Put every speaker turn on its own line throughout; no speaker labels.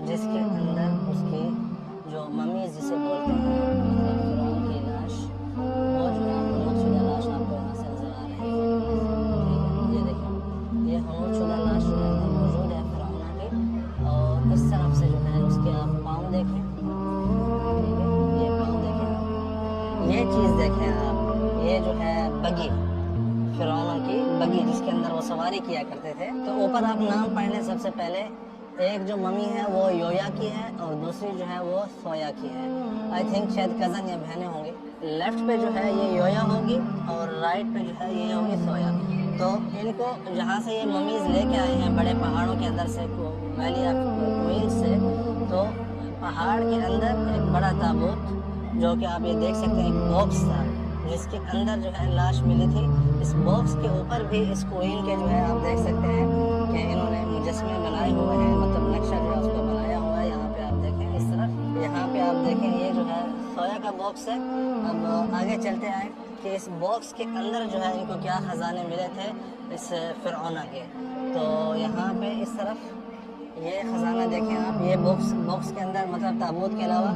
जिसके अंदर उसकी जो मम्मी जिसे बोलते हैं, मतलब फिरौन की लाश, वो जो है हनूतशुदा लाश आपको यहाँ से नज़र आ रही है। ठीक है, ये देखिए, ये हनूतशुदा लाश जो है अंदर मौजूद है फिरौना की। और इस तरफ से जो है उसके आप पाँव देखें। ठीक है, ये पाँव देखें आप, ये चीज़ देखें आप, ये जो है बगी, फिरौनों की बगी जिसके अंदर वो सवारी किया करते थे। तो ऊपर आप नाम पढ़ लें सबसे पहले। एक जो मम्मी है वो योया की है और दूसरी जो है वो सोया की है। आई थिंक शायद कज़न या बहनें होंगी। लेफ्ट पे जो है ये योया होगी और राइट पे जो है ये होगी सोया। तो इनको जहाँ से ये मम्मीज़ लेके आए हैं बड़े पहाड़ों के अंदर से, वैली ऑफ क्वींस से, तो पहाड़ के अंदर एक बड़ा ताबूत, जो कि आप ये देख सकते हैं एक बॉक्स था जिसके अंदर जो है लाश मिली थी। इस बॉक्स के ऊपर भी इस क्वीन के जो है आप देख सकते हैं कि इन्होंने मुजस्मे बनाए हुए हैं, मतलब नक्शा जो है उसका बनाया हुआ है। यहाँ पे आप देखें इस तरफ, यहाँ पे आप देखें ये जो है सोया का बॉक्स है। अब आगे चलते आए कि इस बॉक्स के अंदर जो है इनको क्या ख़जाने मिले थे इस फिरौना के। तो यहाँ पे इस तरफ ये ख़जाना देखें आप, ये बॉक्स के अंदर मतलब ताबूत के अलावा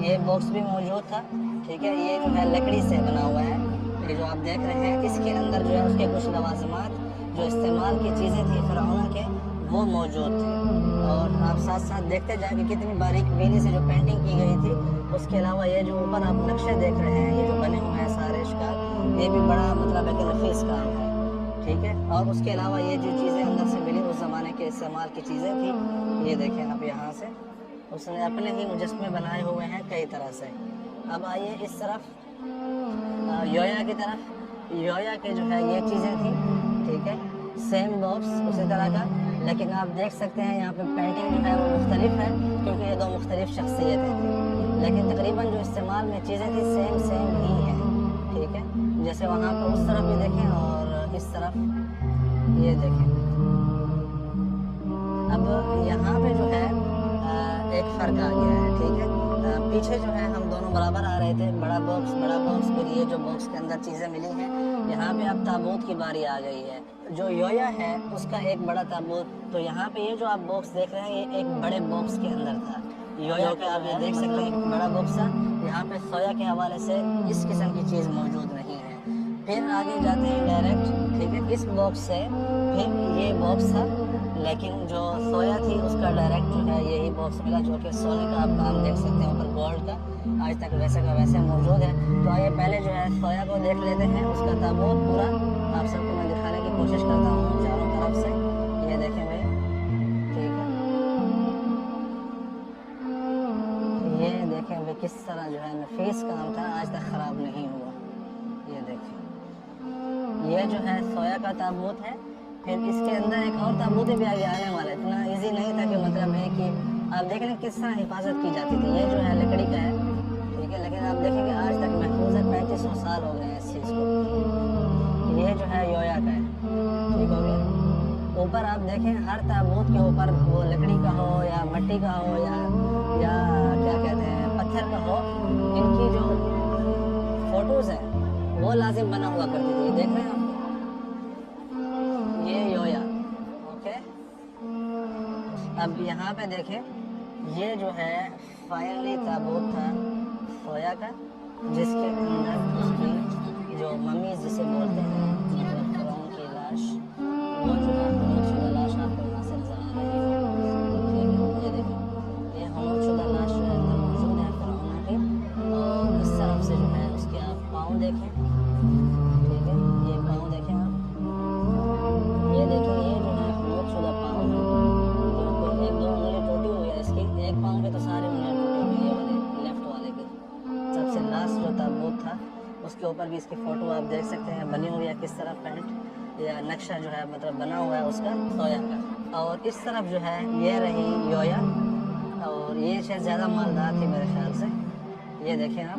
ये बॉक्स भी मौजूद था। ठीक है, ये जो है लकड़ी से बना हुआ है। ये जो आप देख रहे हैं इसके अंदर जो है उसके कुछ लवाजमात जो इस्तेमाल की चीज़ें थी फिरौना के, वो मौजूद थे। और आप साथ साथ देखते जाएंगे कितनी बारीक बीनी से जो पेंटिंग की गई थी। उसके अलावा ये जो ऊपर आप नक्शे देख रहे हैं, ये जो बने हुए हैं सारे शिकार, ये भी बड़ा मतलब एक नफीस काम है। ठीक है, और उसके अलावा ये जो चीज़ें अंदर से मिली उस ज़माने के इस्तेमाल की चीज़ें थी। ये देखें आप, यहाँ से उसने अपने ही मुजस्मे बनाए हुए हैं कई तरह से। अब आइए इस तरफ योया की तरफ। योया के जो है ये चीज़ें थी। ठीक है, सेम बॉक्स उसी तरह का, लेकिन आप देख सकते हैं यहाँ पे पेंटिंग जो है वो मुख्तलिफ है क्योंकि ये दो मुख्तलिफ शख्सियतें थी, लेकिन तकरीबन जो इस्तेमाल में चीज़ें थी सेम ही हैं। ठीक है, जैसे वहाँ पर उस तरफ भी देखें और इस तरफ ये देखें। अब यहाँ पे जो है एक फ़र्क आ गया है। ठीक है, पीछे जो है हम दोनों बराबर आ रहे थे, बड़ा बॉक्स, फिर ये जो बॉक्स के अंदर चीज़ें मिली हैं। यहाँ पे अब ताबूत की बारी आ गई है। जो योया है उसका एक बड़ा ताबूत, तो यहाँ पे ये जो आप बॉक्स देख रहे हैं ये एक बड़े बॉक्स के अंदर था। योया के आप ये देख सकते हैं एक बड़ा बॉक्स था। यहाँ पे सोया के हवाले से इस किस्म की चीज़ मौजूद नहीं है। फिर आगे जाते हैं डायरेक्ट। ठीक है, इस बॉक्स से फिर ये बॉक्स था, लेकिन जो सोया थी उसका डायरेक्ट जो है यही बॉक्स मिला, जो कि सोने का आप काम देख सकते हैं ऊपर गोल्ड का, आज तक वैसे का वैसे मौजूद है। तो आइए पहले जो है सोया को देख लेते हैं, उसका ताबूत पूरा आप सबको मैं दिखाने की कोशिश करता हूँ चारों तरफ से। ये देखें भाई, ठीक है, ये देखें भाई किस तरह जो है नफीस काम था, आज तक ख़राब नहीं हुआ। ये देखें, ये जो है सोया का ताबूत है। फिर इसके अंदर एक और ताबूत भी आगे आने वाला है। इतना इजी नहीं था कि मतलब है कि आप देख रहे हैं किस तरह हिफाजत की जाती थी। ये जो है लकड़ी का है। ठीक है, लेकिन आप देखेंगे आज तक महफूज है, 3500 साल हो गए हैं इस चीज़ को। ये जो है योया का है। ठीक हो गया। ऊपर आप देखें हर ताबूत के ऊपर, वो लकड़ी का हो या मिट्टी का हो या क्या कहते हैं पत्थर का हो, इनकी जो फोटोज़ हैं वो लाजिम बना हुआ करती थी। देख रहे हैं आप, ये योया। ओके, अब यहाँ पे देखें, ये जो है फाइनली ताबूत था सोया का, जिसके अंदर उसकी जो मम्मी जिसे बोलते हैं, मतलब फिरौन की लाश, वो जो है हनूतशुदा लाश आपको यहाँ से नज़र आ रही है। ठीक है, ये देखें, ये हनूतशुदा लाश जो है अंदर मौजूद है फिरौना की। और इस तरफ से जो है उसके आप पाँव देखें। ठीक है, ये पाँव देखें आप, ये देखिए, ये जो है हनूतशुदा पाँव है, जो कोई एक दो उंगली टूटी हुई है इसकी, एक पाँव के तो सारी उंगलियाँ टूटी हुई है, ये वाले लेफ्ट वाले की। सबसे लास्ट जो ताबूत था उसके ऊपर भी इसकी फ़ोटो आप देख सकते हैं बनी हुई है, किस तरह पेंट या नक्शा जो है मतलब बना हुआ है उसका सोया का। और इस तरफ जो है ये रही योया, और ये शायद ज़्यादा मालदार थी मेरे ख्याल से। ये देखें आप,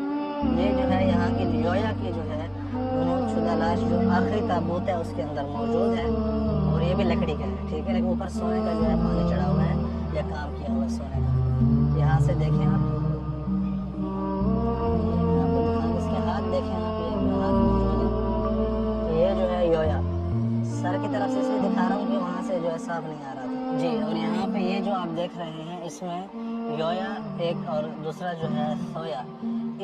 ये जो है यहाँ की योया की जो है हनूतशुदा लाश जो आखिरी ताबूत है उसके अंदर मौजूद है, और ये भी लकड़ी का है। ठीक है, लेकिन ऊपर सोने का जो है पानी चढ़ा हुआ है या काम किया हुआ है सोने का। यहाँ से देखें आप, ये मैं आपको दिखाऊँ, इसके हाथ देखें आप, ये हाथ मौजूद है। तो ये जो है योया, सर की तरफ से इसलिए दिखा रहा हूँ कि वहाँ से से जो है साफ नहीं आ रहा था जी। और यहाँ पे ये जो आप देख रहे हैं इसमें योया एक और दूसरा जो है सोया,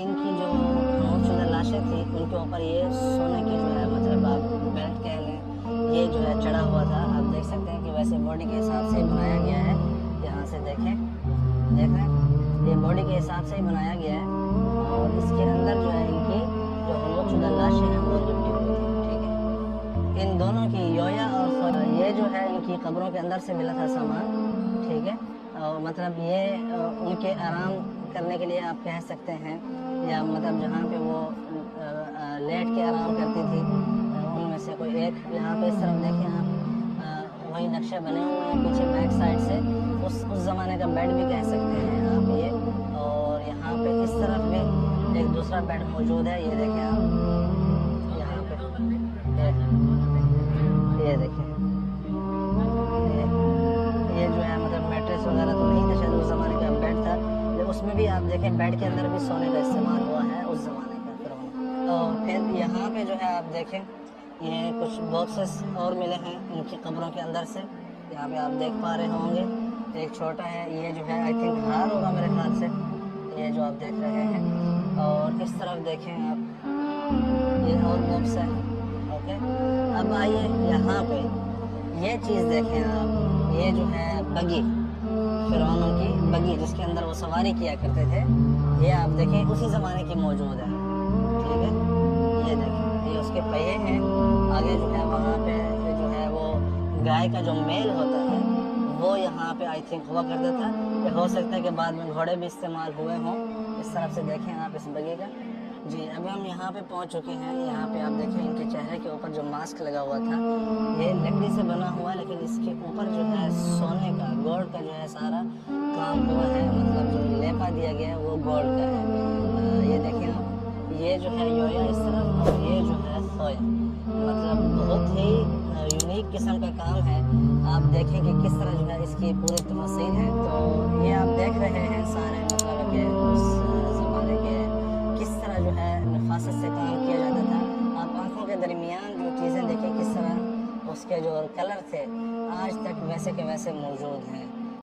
इनकी जो खामोशशुदा लाशें थी उनके ऊपर ये सोने की जो है मतलब आप बेल्ट कह लें, ये जो है चढ़ा हुआ था। आप देख सकते हैं कि वैसे बॉडी के हिसाब से बनाया गया है। यहाँ से देखें, देख रहे हैं, ये बॉडी के हिसाब से ही बनाया गया है। और इसके अंदर जो है इनकी जो खामोशशुदा लाशें हैं वो लिपटी हुई थी, ठीक है। इन दोनों की योया और सोया, ये जो है इनकी कब्रों के अंदर से मिला था सामान, ठीक है। और मतलब ये उनके आराम करने के लिए आप कह सकते हैं, या मतलब जहाँ पे वो लेट के आराम करती थी उनमें से कोई एक। यहाँ पे इस तरफ देखें आप, वही नक्शे बने हुए हैं पीछे बैक साइड से, उस ज़माने का बेड भी कह सकते हैं आप ये। और यहाँ पे इस तरफ भी एक दूसरा बेड मौजूद है, ये देखें आप, यहाँ पे ये देखें, ये जो है मतलब मैट्रेस वगैरह तो नहीं था, शायद उस ज़माने का बेड था। उसमें भी आप देखें बेड के अंदर भी सोने का इस्तेमाल हुआ है उस ज़माने का फिरौना। और फिर यहाँ पे जो है आप देखें ये कुछ बॉक्सेस और मिले हैं इनकी कब्रों के अंदर से, यहाँ पे आप देख पा रहे होंगे। एक छोटा है, ये जो है आई थिंक हार होगा मेरे ख्याल से, ये जो आप देख रहे हैं। और इस तरफ देखें आप, ये और बॉक्स है, ओके। अब आइए यहाँ पे ये चीज़ देखें आप, ये जो है बगी, फिरौनों की बगी जिसके अंदर वो सवारी किया करते थे, ये आप देखें उसी ज़माने की मौजूद है, ठीक है। ये देखें, ये उसके पहिए हैं। आगे जो है वहाँ पे जो है वो गाय का जो मेल होता है वो यहाँ पे आई थिंक हुआ करता था, या हो सकता है कि बाद में घोड़े भी इस्तेमाल हुए हों। इस तरफ से देखें आप इस बगी का जी। अभी हम यहाँ पे पहुँच चुके हैं। यहाँ पे आप देखें इनके चेहरे के ऊपर जो मास्क लगा हुआ था ये लकड़ी से बना हुआ है, लेकिन इसके ऊपर जो है सोने का, गोल्ड का जो है सारा काम हुआ है, मतलब जो लेपा दिया गया है वो गोल्ड का है। ये देखें आप, ये जो है योया इस तरफ, और ये जो है सोया, मतलब बहुत ही यूनिक किस्म का काम है। आप देखें कि किस तरह जो है इसकी पूरी तफसील है। तो ये आप देख रहे हैं सारे मतलब कि उस ज़माने के किस तरह जो है नफासत से काम किया जाता था। आप आंखों के दरमियान जो चीज़ें देखें किस तरह उसके जो कलर थे आज तक वैसे के वैसे मौजूद हैं।